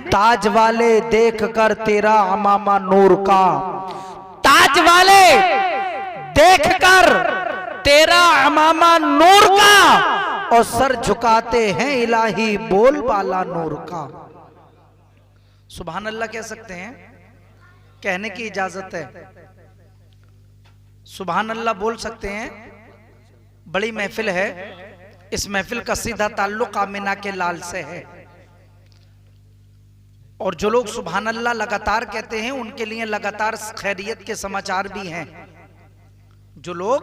ताज वाले देख कर तेरा अमामा नूर का, ताज वाले देख कर तेरा अमामा नूर का, और सर झुकाते हैं इलाही बोल बाला नूर का। सुभान अल्लाह कह सकते हैं, कहने की इजाजत है। सुभान अल्लाह बोल सकते हैं। बड़ी महफिल है, इस महफिल का सीधा ताल्लुक आमिना के लाल से है। और जो लोग सुभान अल्लाह लगातार कहते हैं उनके लिए लगातार खैरियत के समाचार भी हैं। जो लोग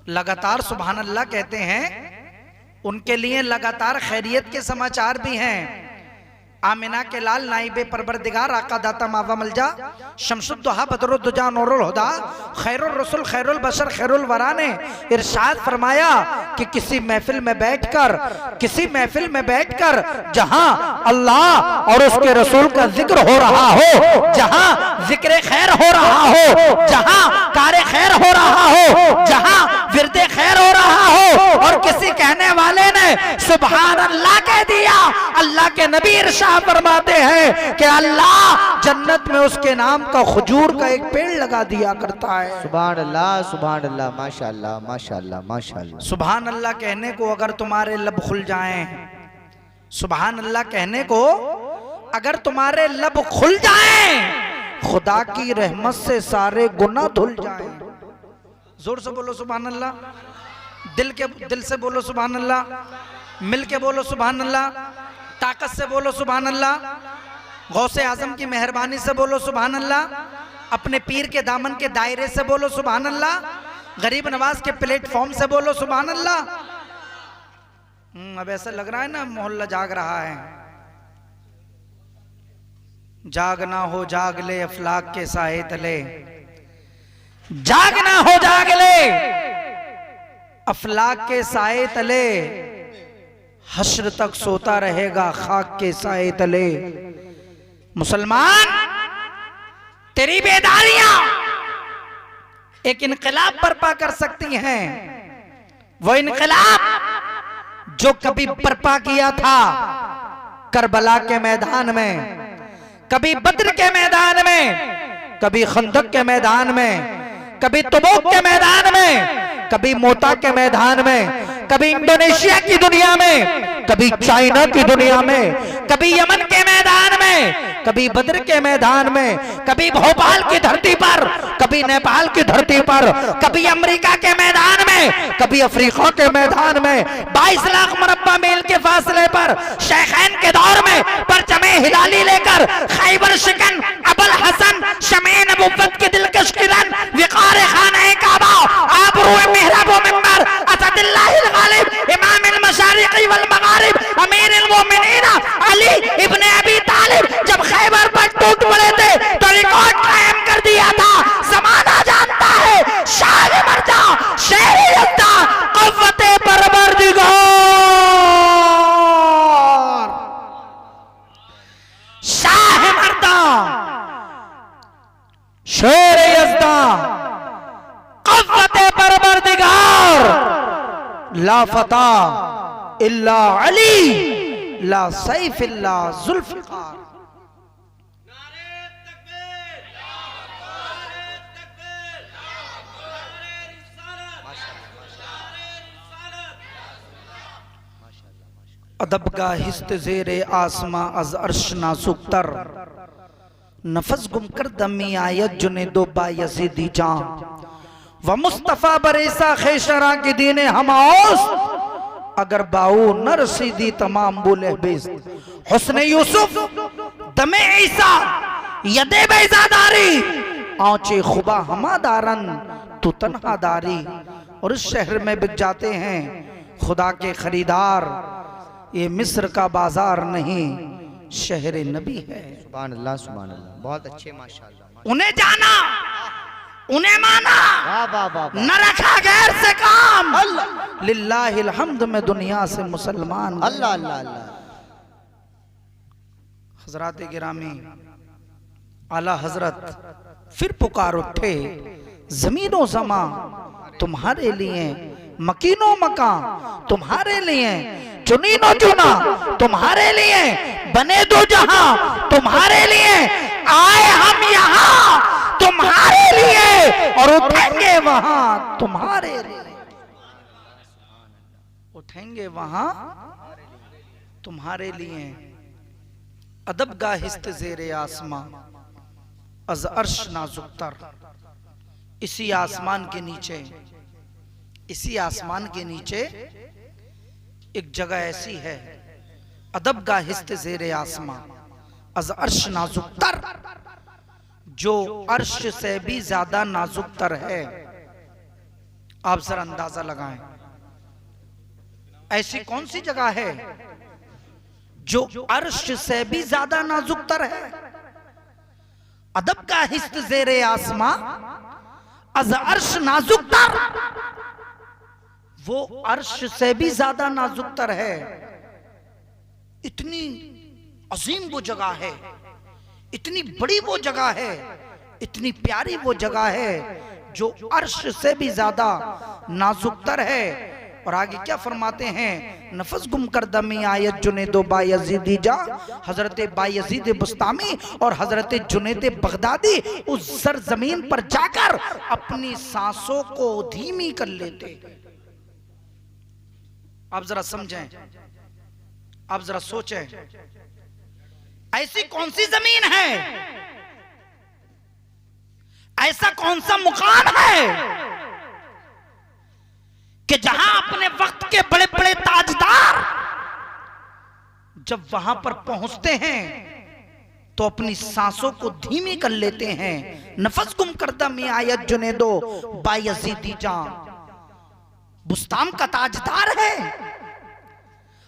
लगातार सुभान अल्लाह कहते हैं उनके लिए लगातार खैरियत के समाचार भी हैं। आमिना के लाल नाइबे परवरदिगार आका दाता मावा मलजा शमसुद्दोहा बदरुद्दुजा नूरुल हुदा खैरुल रसूल खैरुल बशर खैरुल वरा ने इरशाद फरमाया कि किसी महफिल में बैठकर जहां अल्लाह और उसके रसूल का जिक्र हो रहा हो, जहां जिक्र खैर हो रहा हो, जहां कारे खैर हो रहा हो, जहां विरदे खैर हो रहा हो, और किसी कहने वाले ने सुभान अल्लाह कह दिया, अल्लाह के नबी इरशाद फरमाते हैं कि अल्लाह जन्नत में उसके नाम का खजूर का एक पेड़ लगा दिया करता है। सुभान अल्लाह, माशाअल्लाह माशाअल्लाह माशाअल्लाह। सुभान अल्लाह कहने को अगर तुम्हारे लब खुल जाएं, सुभान अल्लाह कहने को अगर तुम्हारे लब खुल जाएं, खुदा की रहमत से सारे गुनाह धुल जाएं। जोर से बोलो सुभान अल्लाह, दिल से बोलो सुभान अल्लाह, मिल के बोलो सुभान अल्लाह, ताकत से बोलो सुभान अल्लाह, गौसे आजम की मेहरबानी से बोलो सुभान अल्लाह, अपने पीर के दामन के दायरे से बोलो सुभान अल्लाह, गरीब नवाज के प्लेटफॉर्म से बोलो सुभान अल्लाह। अब ऐसा लग रहा है ना मोहल्ला जाग रहा है। जागना हो जाग ले अफलाक के साए तले, जागना हो जाग ले अफलाक के साए तले, हश्र तक सोता रहेगा खाक के साए तले। मुसलमान तेरी बेदारियां एक इनकलाब बर्पा कर सकती हैं। वो इनकलाब जो कभी बर्पा किया था करबला के मैदान में, कभी बद्र के मैदान में, कभी खंदक के मैदान में, कभी तबूक के मैदान में, कभी मोता के मैदान में, कभी इंडोनेशिया की दुनिया में, कभी चाइना की दुनिया में, कभी यमन के मैदान में, कभी बद्र के मैदान में, कभी भोपाल की धरती पर, कभी नेपाल की धरती पर, कभी अमेरिका के मैदान में, कभी अफ्रीका के मैदान में, 22 लाख मुरब्बा मील के फासले पर शेखैन के दौर में परचमे हिलाली लेकर खैबर शिकन अबुल हसन शमे नबुव्वत की दिलकश किरण विकार खाने काबा आबरूए मिहराब व मिंबर असदुल्लाहिल गालिब इमामुल मशारिक़ी वल मगारिब अमीरुल मोमिनीन अली इब्ने अबी तालिब जब खैबर पर टूट पड़े थे तो रिकॉर्ड कायम कर दिया था। ज़माना जानता है शाह मर्दा शेर यज़्दा क़ुव्वते परवरदिगार, शाह मर्दा शेर यज़्दा क़ुव्वते परवरदिगार, ला फता इल्ला अली ला सैफ इल्ला जुल्फ़िकार। अदब का हिस्त ज़ेरे आसमां अज़ अर्श नासुकतर, नफस गुम कर दमी आयत जुने दो बायज़ीदी जां, व मुस्तफ़ा बरेसा खेशरा के दीने हमाओस, अगर बाऊ न रसीदी तमाम बोले बेस, हुस्ने यूसुफ दमे ईसा यदे बैज़ादारी, आँचे खुबा हमादारन तू तन्हादारी। और इस शहर में बिक जाते हैं खुदा के खरीदार, ये मिस्र का बाजार नहीं शहर नबी है। सुभान अल्लाह, बहुत अच्छे माशाअल्लाह। उन्हें जाना, उन्हें माना, वाह वाह वाह, न रखा गैर से काम, लिल्लाहिल हम्द में दुनिया से मुसलमान। अल्लाह अल्लाह अल्लाह। हजरात गिरामी आला हजरत फिर पुकार उठे, जमीनों समा तुम्हारे लिए, मकीनो मकान तुम्हारे लिए, चुनी नो चुना तुम्हारे लिए, बने दो जहां तुम्हारे लिए, आए हम यहां तुम्हारे लिए और उठेंगे वहां तुम्हारे लिए, उठेंगे वहां तुम्हारे लिए। अदब गाहिस्त ज़ेरे आसमां अज़ अर्श नाजुक तर, इसी आसमान के नीचे, इसी आसमान के नीचे एक जगह ऐसी है, अदब गाहिस्त ज़ेरे आसमां अज़ अर्श नाजुक तर, जो अर्श से भी ज्यादा नाजुक तर है। आप जरा अंदाजा लगाएं, ऐसी कौन सी जगह है जो अर्श से भी ज्यादा नाजुक तर है? अदब का हिस्त ज़ेरे आसमां अज़ अर्श नाजुक तर, वो अर्श से भी ज्यादा नाजुक तर है। इतनी अजीम वो जगह है, इतनी बड़ी वो जगह है, इतनी प्यारी वो जगह है जो अर्श से भी ज्यादा नाजुक तर है। और आगे क्या फरमाते हैं, नफस गुम कर दमी आयत जुनेदो बायजीदी जा, हजरत बायजीद बुस्तामी और हजरत जुनेद बगदादी उस सरजमीन पर जाकर अपनी सांसों को धीमी कर लेते। आप जरा समझें, आप जरा सोचें, ऐसी कौन सी जमीन है, ऐसा कौन सा मुकाम है कि जहां अपने वक्त के बड़े बड़े ताजदार जब वहां पर पहुंचते हैं तो अपनी सांसों को धीमी कर लेते हैं। नफस गुम करदा में आयत जुनेदो बायजीदी जा, बुस्ताम का ताजदार है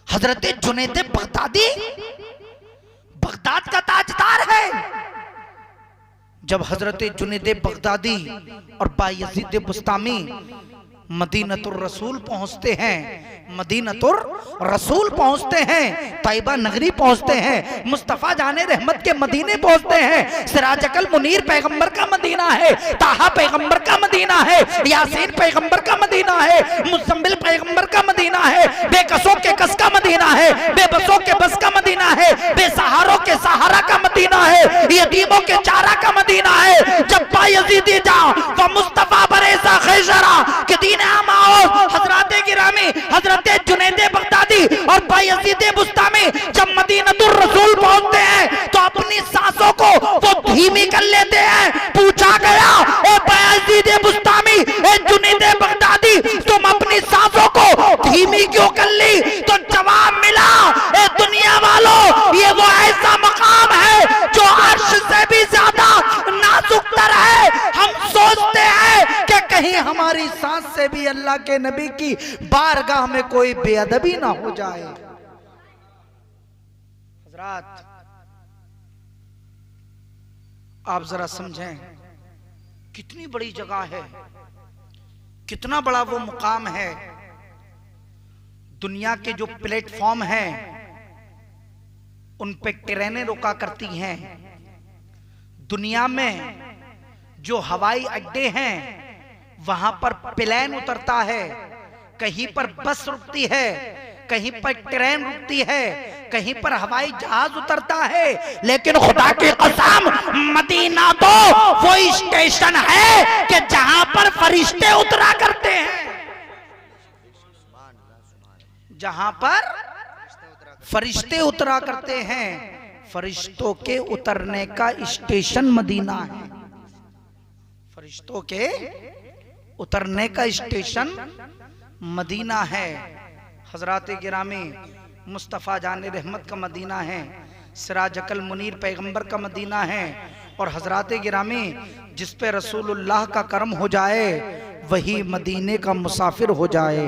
हजरत जुनेद बगदादी, बगदाद का ताजदार है। जब हजरत जुनेद बगदादी और बायजीद बुस्तामी मदीनतुर रसूल पहुंचते हैं, मदीनतुर रसूल पहुंचते हैं, तैयबा नगरी पहुंचते हैं, मुस्तफा जाने रहमत के मदीने पहुंचते हैं। सिराजकल मुनीर पैगंबर का मदीना है, ताहा पैगंबर का मदीना है, यासीन पैगंबर का मदीना है, मुज़म्मिल पैगंबर का मदीना है, बेकसों के कस का मदीना है, बेबसों के बस का मदीना है, बेसहारों के सहारा का मदीना है, यतीमों के चारा का मदीना है। जब बायजीदी जा व मुस्तफा बरेसा खैशरा के दीन हजरत गिरामी हजरत जुनेद बगदादी और बायजीद बुस्तामी जब मदीनतुर रसूल पहुंचते हैं तो अपनी सांसों को वो धीमी कर लेते हैं। पूछा गया, ए बायजीद बुस्तामी, ए जुनेद बगदादी, तुम अपनी सांसों को धीमी क्यों कर ली? तो जवाब मिला, ए दुनिया वालों, ये वो ऐसा मकाम है जो अर्श से भी ज्यादा नाजुक तर है। हम सोचते हैं कि कहीं हमारी सांस से भी अल्लाह के नबी की बारगाह में कोई बेअदबी ना हो जाए। हजरात, आप जरा समझें, कितनी बड़ी जगह है, कितना बड़ा वो मुकाम है। दुनिया के जो प्लेटफॉर्म हैं उन पे ट्रेनें रुका करती हैं। दुनिया में जो हवाई अड्डे हैं वहां पर प्लेन उतरता है, कहीं पर बस रुकती है, कहीं पर ट्रेन रुकती है, कहीं पर हवाई जहाज उतरता है। लेकिन खुदा की कसम, मदीना तो वो स्टेशन है कि जहां पर फरिश्ते उतरा करते हैं, जहां पर फरिश्ते उतरा करते हैं। फरिश्तों के उतरने का स्टेशन मदीना है, फरिश्तों के उतरने का स्टेशन मदीना है। हजरात गिरामी, मुस्तफ़ा जाने रहमत का मदीना है, सिराजकल मुनीर पैगंबर का मदीना है। और हजरात गिरामी, जिस पे रसूलुल्लाह का करम हो जाए वही मदीने का मुसाफिर हो जाए।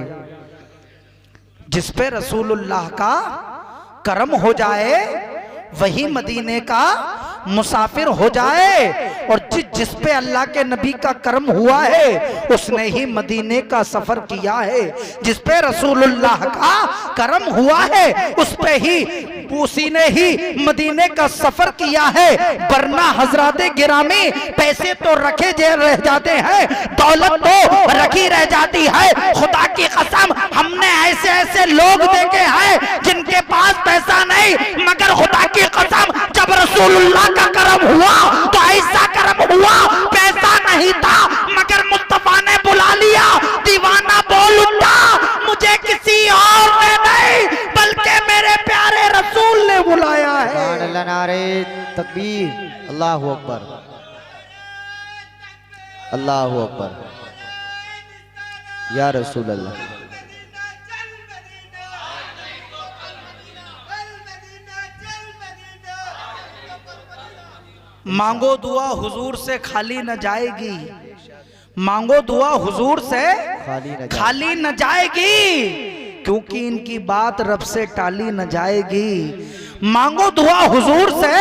जिस पे रसूलुल्लाह का करम हो जाए वही मदीने का मुसाफिर हो जाए और जिस पे अल्लाह के नबी का करम हुआ है उसने ही मदीने का सफर किया है। जिस पे रसूलुल्लाह का करम हुआ है उस पे ही उसी ने ही मदीने का सफर किया है। वरना हजराते गिरामी पैसे तो रखे रह जाते हैं, दौलत तो रखी रह जाती है। खुदा की कसम हमने ऐसे ऐसे लोग देखे हैं जिनके पास पैसा नहीं, मगर खुदा की कसम जब रसूलुल्लाह का करम हुआ तो ऐसा करम हुआ, पैसा नहीं था मगर मुस्तफा ने बुला लिया। दीवाना बोल उठा, मुझे किसी और ने नहीं बल्कि मेरे प्यारे रसूल ने बुलाया है। नारे तकबीर, अल्लाहु अकबर, अल्लाहु अकबर, या रसूल अल्लाह। मांगो दुआ हुजूर से खाली न जाएगी, मांगो दुआ हुजूर से खाली न जाएगी, क्योंकि इनकी बात रब से टाली न जाएगी। मांगो दुआ हुजूर से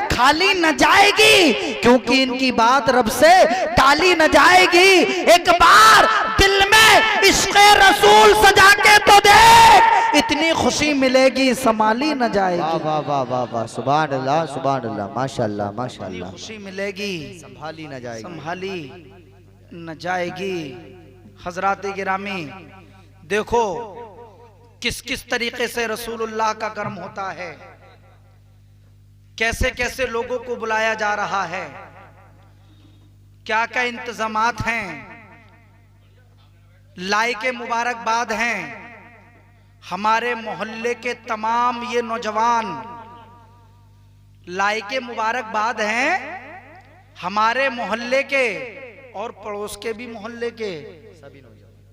खाली न जाएगी, क्योंकि इनकी बात रब से टाली न जाएगी। एक बार दिल में इश्क़ रसूल सजा के तो देख, इतनी खुशी मिलेगी संभाली न जाएगी। वाह वाह वाह वाह, सुभान अल्लाह, सुभान अल्लाह, माशाअल्लाह माशाअल्लाह। खुशी मिलेगी संभाली न जाएगी, संभाली न जाएगी। हजरात गिरामी देखो किस किस तरीके से रसूलुल्लाह का कर्म होता है, कैसे कैसे लोगों को बुलाया जा रहा है, क्या क्या इंतजामात हैं, लाइके मुबारकबाद हैं। हमारे मोहल्ले के तमाम ये नौजवान लाइके मुबारकबाद हैं, हमारे मोहल्ले के और पड़ोस के भी मोहल्ले के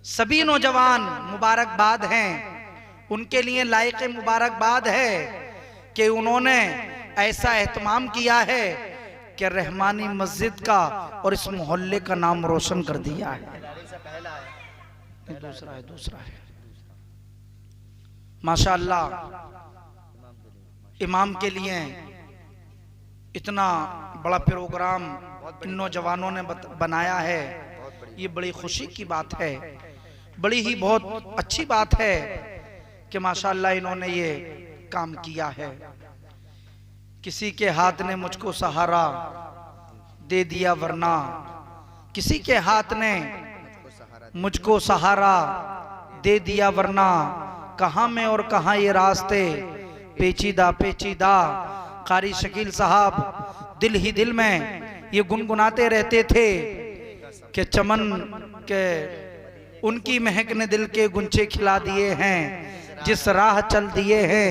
सभी नौजवान मुबारकबाद हैं। उनके लिए लाइके मुबारकबाद है कि उन्होंने ऐसा एहतमाम किया है कि रहमानी मस्जिद का और इस मोहल्ले का नाम रोशन कर दिया है। दूसरा है माशाअल्लाह। इमाम के लिए इतना बड़ा प्रोग्राम इन नौजवानों ने बनाया है, ये बड़ी खुशी की बात है, बड़ी ही बहुत अच्छी बात है कि माशाअल्लाह इन्होंने ये काम किया है। किसी के हाथ ने मुझको सहारा दे दिया, वरना किसी के हाथ ने मुझको सहारा दे दिया, वरना कहां में और कहां ये रास्ते पेचीदा पेचीदा। कारी शकील साहब दिल ही दिल में ये गुनगुनाते रहते थे कि चमन के उनकी महक ने दिल के गुंचे खिला दिए हैं, जिस राह चल दिए हैं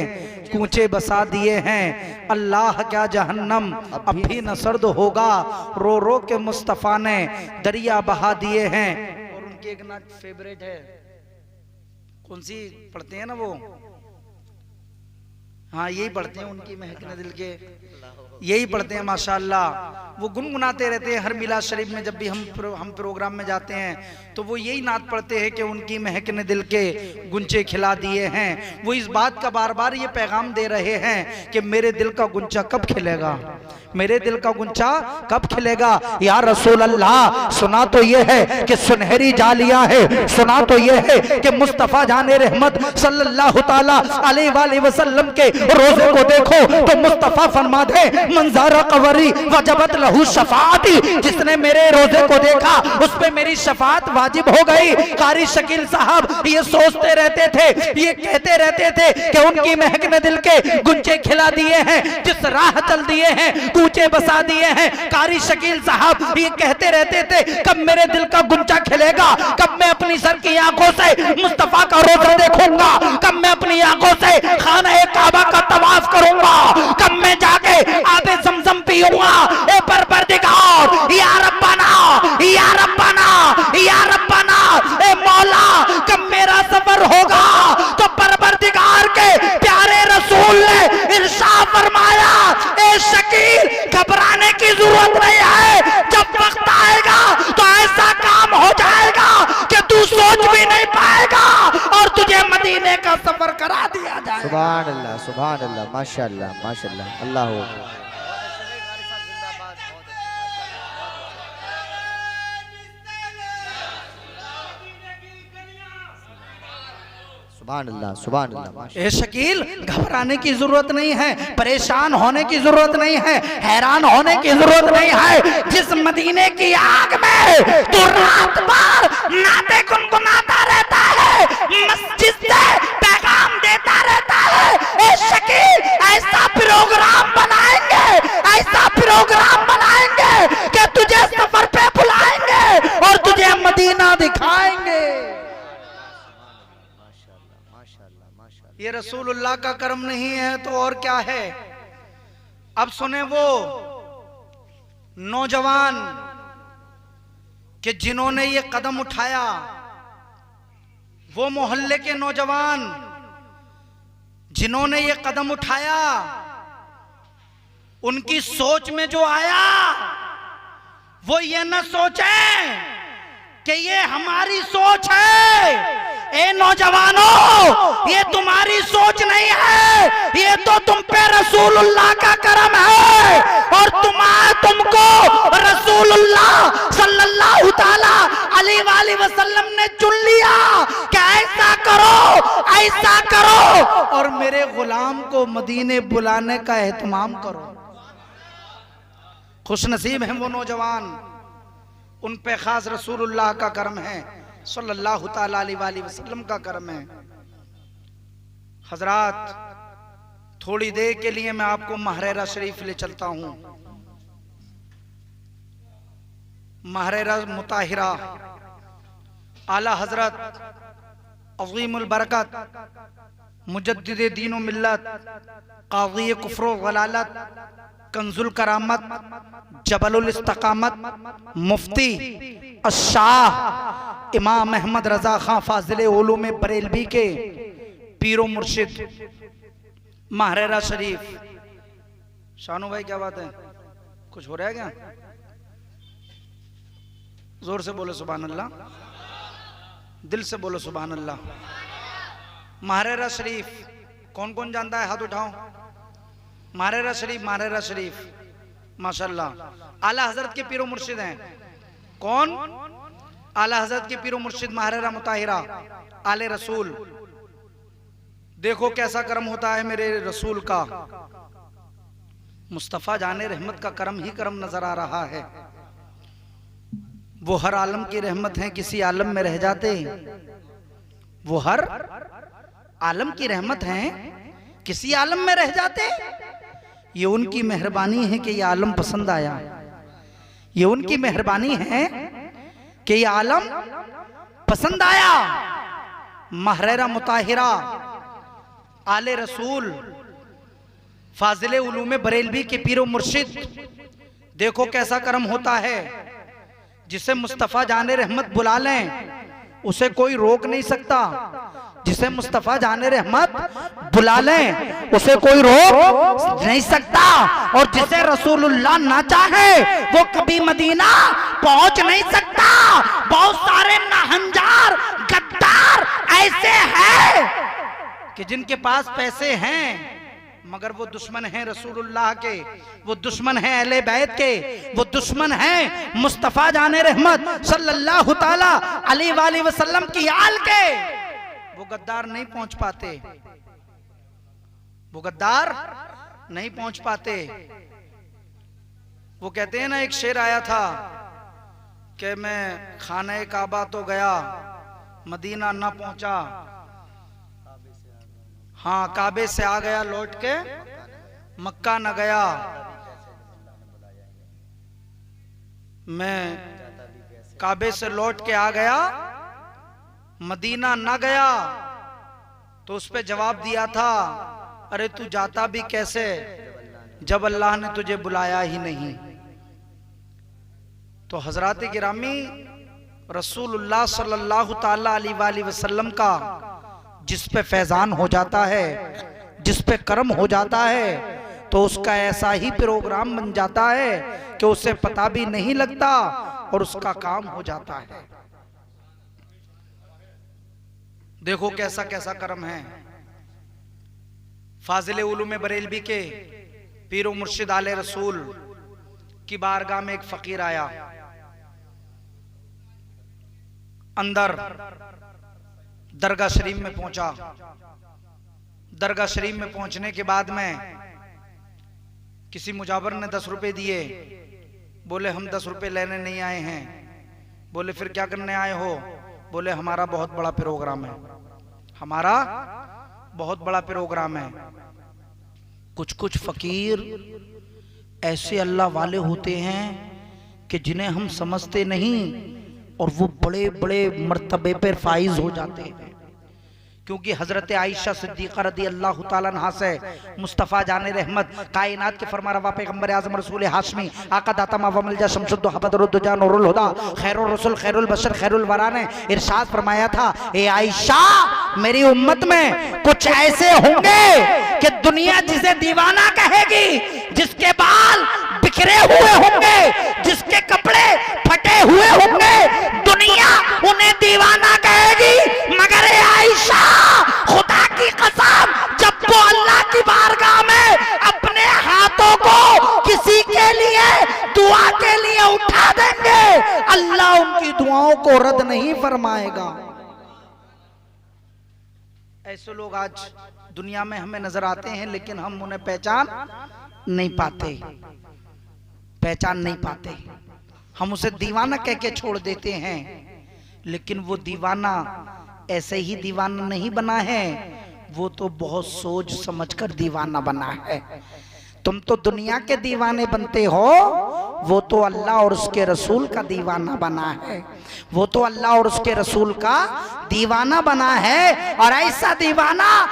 कूचे बसा दिए हैं। अल्लाह क्या जहन्नम अब भी न सर्द होगा, रो रो के मुस्तफ़ा ने दरिया बहा दिए हैं। और उनकी एक नात फेवरेट है, कौन सी पढ़ते हैं ना वो, हाँ यही पढ़ते हैं, उनकी महक ने दिल के, यही पढ़ते हैं माशाअल्लाह। वो गुनगुनाते रहते हैं हर मिलाद शरीफ में, जब भी हम प्रोग्राम में जाते हैं तो वो यही नात पढ़ते हैं कि उनकी महक ने दिल के गुंचे खिला दिए हैं। वो इस बात का बार बार ये पैगाम दे रहे हैं कि मेरे दिल का गुंचा कब खिलेगा, मेरे दिल का गुंचा कब खिलेगा। या रसूल अल्लाह, सुना तो ये है कि सुनहरी जालियां है, सुना तो ये है कि मुस्तफा जाने रहमत सल्लल्लाहु ताला अलैहि वसल्लम के रोजे को देखो तो मुस्तफा फरमा दे मंज़ारा कवरी वजबत लहू शफाअती, जिसने मेरे रोजे को देखा उस पे मेरी शफाअत वाजिब हो गई। कारी शकील साहब ये सोचते रहते थे, ये कहते रहते थे कि उनकी महक ने दिल के गुंचे खिला दिए हैं, जिस राह चल दिए हैं कूचे बसा दिए हैं। कारी शकील साहब ये कहते रहते थे कब मेरे दिल का गुंचा खिलेगा, कब मैं अपनी सर की आंखों से मुस्तफा का रोजा देखूंगा, कब मैं अपनी आंखों से खाना काबा का तवाफ करूंगा, कब मैं जाके आबे ज़मज़म पीऊंगा। ए परवरदिगार या रब्बाना, या रब्बाना, या रब्बाना, ए मौला कब मेरा सफर होगा। तो परवरदिगार के प्यारे रसूल ने इरशाद फरमाया, ए शकील घबराने की जरूरत नहीं है, जब वक्त आएगा तो ऐसा काम हो जाएगा कि तू सोच भी नहीं पाएगा और तुझे मदीने का सफर करा दिया जाएगा। सुभान अल्लाह, सुभान अल्लाह, माशाअल्लाह माशाअल्लाह, अल्लाह सुभान अल्लाह, सुभान अल्लाह, माशाअल्लाह। ए शकील, घबराने की जरूरत नहीं है, परेशान होने की जरूरत नहीं है, हैरान होने की जरूरत नहीं है। जिस मदीने की आग में तू रात भर नाते गुनगुनाता रहता है, मस्जिद से पैगाम देता रहता है, ए शकील ऐसा प्रोग्राम बनाएंगे, ऐसा प्रोग्राम बनाएंगे कि तुझे सफर पे बुलाएंगे और तुझे मदीना दिखाएंगे। ये रसूलुल्लाह का करम नहीं है तो और क्या है। अब सुने वो नौजवान कि जिन्होंने ये कदम उठाया, वो मोहल्ले के नौजवान जिन्होंने ये कदम उठाया, उनकी सोच में जो आया वो ये न सोचे कि ये हमारी सोच है। ए नौजवानों, ये तुम्हारी सोच नहीं है, ये तो तुम पे रसूलुल्लाह का करम है और तुमको रसूलुल्लाह सल्लल्लाहु ताला अलैहि वसल्लम ने चुन लिया कि ऐसा करो और मेरे गुलाम को मदीने बुलाने का एहतमाम करो। खुशनसीब हैं वो नौजवान, उन पे खास रसूलुल्लाह का करम है, सल्लल्लाहु ताला अलैहि वसल्लम का करम है। हजरात, थोड़ी देर के लिए मैं आपको महरेरा शरीफ ले चलता हूं। महरेरा मुताहिरा आला हजरत अज़ीमुल बरकत मुजद्दिद दीन व मिल्लत काज़ी कुफ्र व ज़लालत कंजुल करामत जबलुल इस्तकामत मुफ्ती अशाह इमाम अहमद रजा खां फाजिल उलूम बरेलवी के पीरो मुर्शिद महरेरा शरीफ। शानू भाई क्या बात है, कुछ हो रहा है क्या? जोर से बोलो सुभान अल्लाह, दिल से बोलो सुभान अल्लाह। महरेरा शरीफ कौन कौन जानता है? हाथ उठाओ। महरेरा शरीफ माशाल्लाह आला हजरत के पीरो मुर्शिद हैं। कौन? आला हजरत के पीरो मुर्शिद महरेरा मुताहिरा आले रसूल। देखो कैसा करम होता है मेरे रसूल का। मुस्तफ़ा जाने रहमत का करम ही करम नजर आ रहा है। वो हर आलम की रहमत है, किसी आलम में रह जाते। वो हर आलम की रहमत है, किसी आलम में रह जाते। ये उनकी मेहरबानी है कि ये आलम पसंद आया। ये उनकी मेहरबानी है कि ये आलम पसंद आया। महरेरा मुताहिरा आले रसूल फाजिल उलूम बरेलवी के पीरो मुर्शिद। देखो कैसा करम होता है। जिसे मुस्तफ़ा जाने रहमत बुला लें उसे कोई रोक नहीं सकता। जिसे मुस्तफ़ा जाने रहमत बुला लें उसे कोई रोक नहीं सकता। और जिसे रसूलुल्लाह ना चाहे वो कभी मदीना पहुंच नहीं सकता। बहुत सारे नाहंजार गद्दार ऐसे हैं कि जिनके पास पैसे हैं मगर वो दुश्मन हैं रसूलुल्लाह के, वो दुश्मन हैं अहले बैत के, वो दुश्मन हैं मुस्तफ़ा जाने रहमत सल्लल्लाहु ताला अलैहि वसल्लम की आल के। वो गद्दार नहीं पहुंच पाते, वो गद्दार नहीं पहुंच पाते। वो कहते हैं ना, एक शेर आया था कि मैं खाने काबा तो गया मदीना ना पहुंचा। हाँ, काबे से आ गया लौट के मक्का न गया। मैं काबे से लौट के आ गया मदीना न गया। तो उस पे जवाब दिया था, अरे तू जाता भी कैसे जब अल्लाह ने तुझे बुलाया ही नहीं। तो हजरात गिरामी, रसूलुल्लाह सल्लल्लाहु ताला अलैहि वसल्लम का जिस पे फैजान हो जाता है, जिस पे करम हो जाता है, तो उसका ऐसा ही प्रोग्राम बन जाता है कि उसे पता भी नहीं लगता और उसका काम हो जाता है। देखो कैसा कैसा करम है। फाजिल उलूम बरेलवी के पीरो मुर्शिद आले रसूल की बारगाह में एक फकीर आया। अंदर दरगाह शरीफ में पहुंचा। दरगाह शरीफ में पहुंचने के बाद में किसी मुजावर ने 10 रुपए दिए। बोले हम 10 रुपए लेने नहीं आए हैं। बोले फिर क्या करने आए हो? बोले हमारा बहुत बड़ा प्रोग्राम है, हमारा बहुत बड़ा प्रोग्राम है। कुछ कुछ फकीर ऐसे अल्लाह वाले होते हैं कि जिन्हें हम समझते नहीं और वो बड़े बड़े मर्तबे पर फाइज हो जाते हैं। क्योंकि हजरत आयशा सिद्दीक़ा रदी अल्लाह ताला अन्हा से मुस्तफ़ा जाने रहमत कायनात के फरमारवा पैगंबर आज़म रसूल हाशमी आका दाता मावमल जा शमसुद्दो हबदरुद्दुजा नूरुल हुदा खैरुर रसूल खैरुल बशर खैरुल वरा ने इरशाद फरमाया था, ए आयशा मेरी उम्मत में कुछ ऐसे होंगे कि दुनिया जिसे दीवाना कहेगी, जिसके बाल बिखरे हुए होंगे, जिसके कपड़े फटे हुए होंगे, दुनिया उन्हें दीवाना कहेगी। मगर ए आयशा खुदा की कसम, जब वो अल्लाह की बारगाह में अपने हाथों को किसी के लिए दुआ के लिए उठा देंगे, अल्लाह उनकी दुआओं को रद्द नहीं फरमाएगा। ऐसे लोग आज दुनिया में हमें नजर आते हैं, लेकिन हम उन्हें पहचान नहीं पाते, पहचान नहीं पाते। हम उसे दीवाना कह के छोड़ देते हैं, लेकिन वो दीवाना ऐसे ही दीवाना नहीं बना है, वो तो बहुत सोच समझकर दीवाना बना है। तुम तो दुनिया के दीवाने बनते हो, वो तो अल्लाह और उसके रसूल का दीवाना बना है। वो तो अल्लाह और उसके रसूल का दीवाना बना है, और ऐसा दीवाना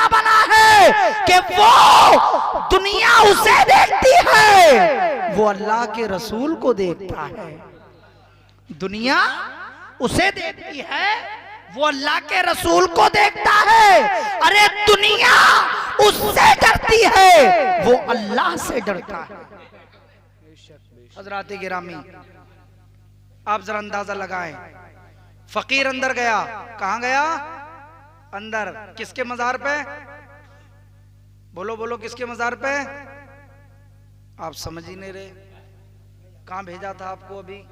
बना है कि वो दुनिया उसे देखती है, वो अल्लाह के रसूल को देखता है। दुनिया उसे देखती है, वो अल्लाह के रसूल को देखता है। अरे दुनिया उससे डरती है, वो अल्लाह से डरता है। हजरात गिरामी, आप जरा अंदाजा लगाएं। फकीर अंदर गया, कहां गया? अंदर। किसके मजार पे? बोलो बोलो, किसके मजार पे? आप समझ ही नहीं रहे। कहां भेजा था आपको अभी?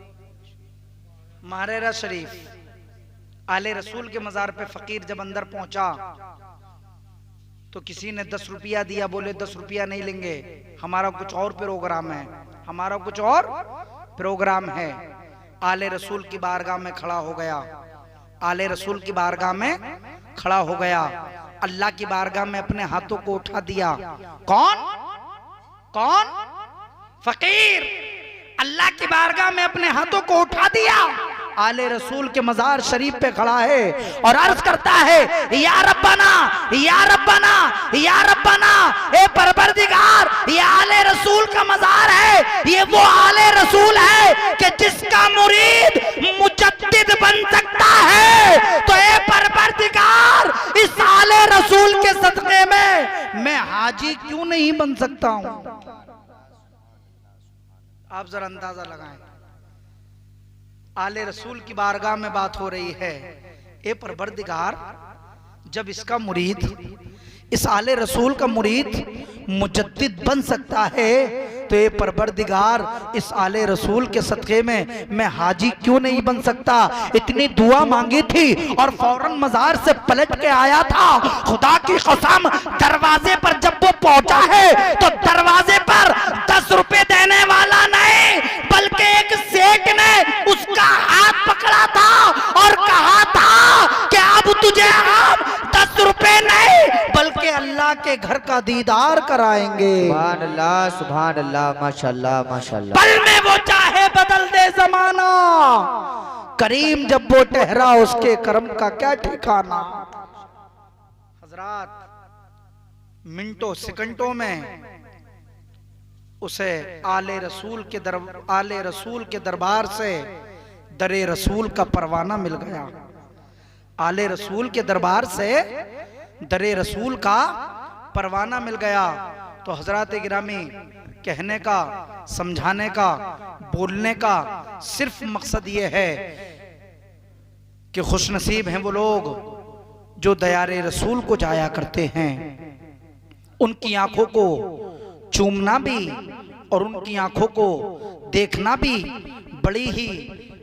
मारेरा शरीफ आले रसूल के मजार पे फकीर जब अंदर पहुंचा तो किसी ने 10 रुपया दिया। बोले 10 रुपया नहीं लेंगे, हमारा कुछ और प्रोग्राम है, हमारा कुछ और प्रोग्राम है। आले रसूल की बारगाह में खड़ा हो गया, आले रसूल की बारगाह में खड़ा हो गया, अल्लाह की बारगाह में अपने हाथों को उठा दिया। कौन? कौन? फकीर अल्लाह की बारगाह में अपने हाथों को उठा दिया, आले रसूल के मजार शरीफ पे खड़ा है और अर्ज करता है, या रब्बना या रब्बना या रब्बना, ए परवरदिगार, ये आले रसूल का मजार है। ये वो आले रसूल है कि जिसका मुरीद मुजद्दिद बन सकता है। तो ए परवरदिगार, इस आले रसूल के सदके में मैं हाजी क्यों नहीं बन सकता हूं? आप जरा अंदाजा लगाएं। आले रसूल की बारगाह में बात हो रही है। ए परवरदिगार, जब इसका मुरीद, इस आले रसूल का मुरीद मुजद्दिद बन सकता है, तो ये परवरदिगार, इस आले रसूल के सदक़े में मैं हाजी क्यों नहीं बन सकता? इतनी दुआ मांगी थी और फौरन मजार से पलट के आया था। खुदा की कसम, दरवाजे पर जब वो पहुंचा है तो दरवाजे पर 10 रुपए देने वाला नहीं, बल्कि एक सेठ ने उसका हाथ पकड़ा था और कहा था कि अब तुझे हम 10 रुपए नहीं बल्कि अल्लाह के घर का दीदार कराएंगे। सुभान अल्लाह, सुभान अल्लाह, माशाल्लाह माशाल्लाह। पल में वो चाहे बदल दे जमाना, करीम जब वो ठहरा उसके कर्म का क्या ठिकाना। हजरात, मिनटों सेकंडों में उसे आले रसूल के दरबार से दरे रसूल का परवाना मिल गया। आले रसूल के दरबार से दरे रसूल का परवाना मिल गया। तो हजरात गिरामी, कहने का, समझाने का, बोलने का सिर्फ मकसद ये है कि खुशनसीब हैं वो लोग जो दयारे रसूल को जाया करते हैं। उनकी आंखों को चूमना भी और उनकी आंखों को देखना भी बड़ी ही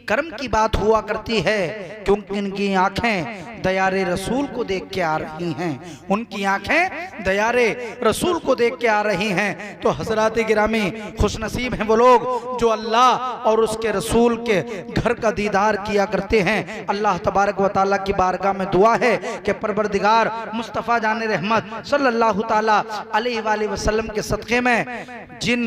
कर्म की बात हुआ करती है, क्योंकि इनकी आंखें दयारे रसूल को देख के आ रही हैं, उनकी आंखें दयारे रसूल को देख के आ रही हैं। तो हजरात गिरामी खुशनसीब हैं वो लोग जो अल्लाह और उसके रसूल के घर का दीदार किया करते हैं। अल्लाह तबारक व तआला की बारगाह में दुआ है कि परवरदिगार मुस्तफ़ा जान रहमत सल्लल्लाहु ताला अलैहि वसल्लम के सदक़े में जिन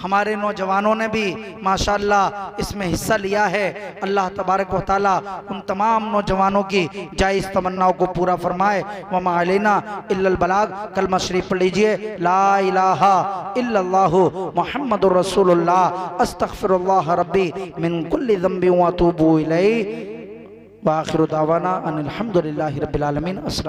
हमारे नौजवानों ने भी माशाअल्लाह इसमें हिस्सा लिया है, अल्लाह तबारक व तआला उन तमाम नौजवानों की जायज़ तमन्नाओं को पूरा फरमाए। वमा अलैना इल्लल बलाग। कलमा शरीफ पढ़ लीजिए, ला इलाहा इल्लल्लाहु मुहम्मदुर रसूलुल्लाह अस्तगफिरुल्लाह रब्बी मिन कुल्लि ज़ंबि व अतूबु इलैहि व आखिरु दावाना अनिल हम्दुलिल्लाहि रब्बिल आलमीन। अस्सलाम।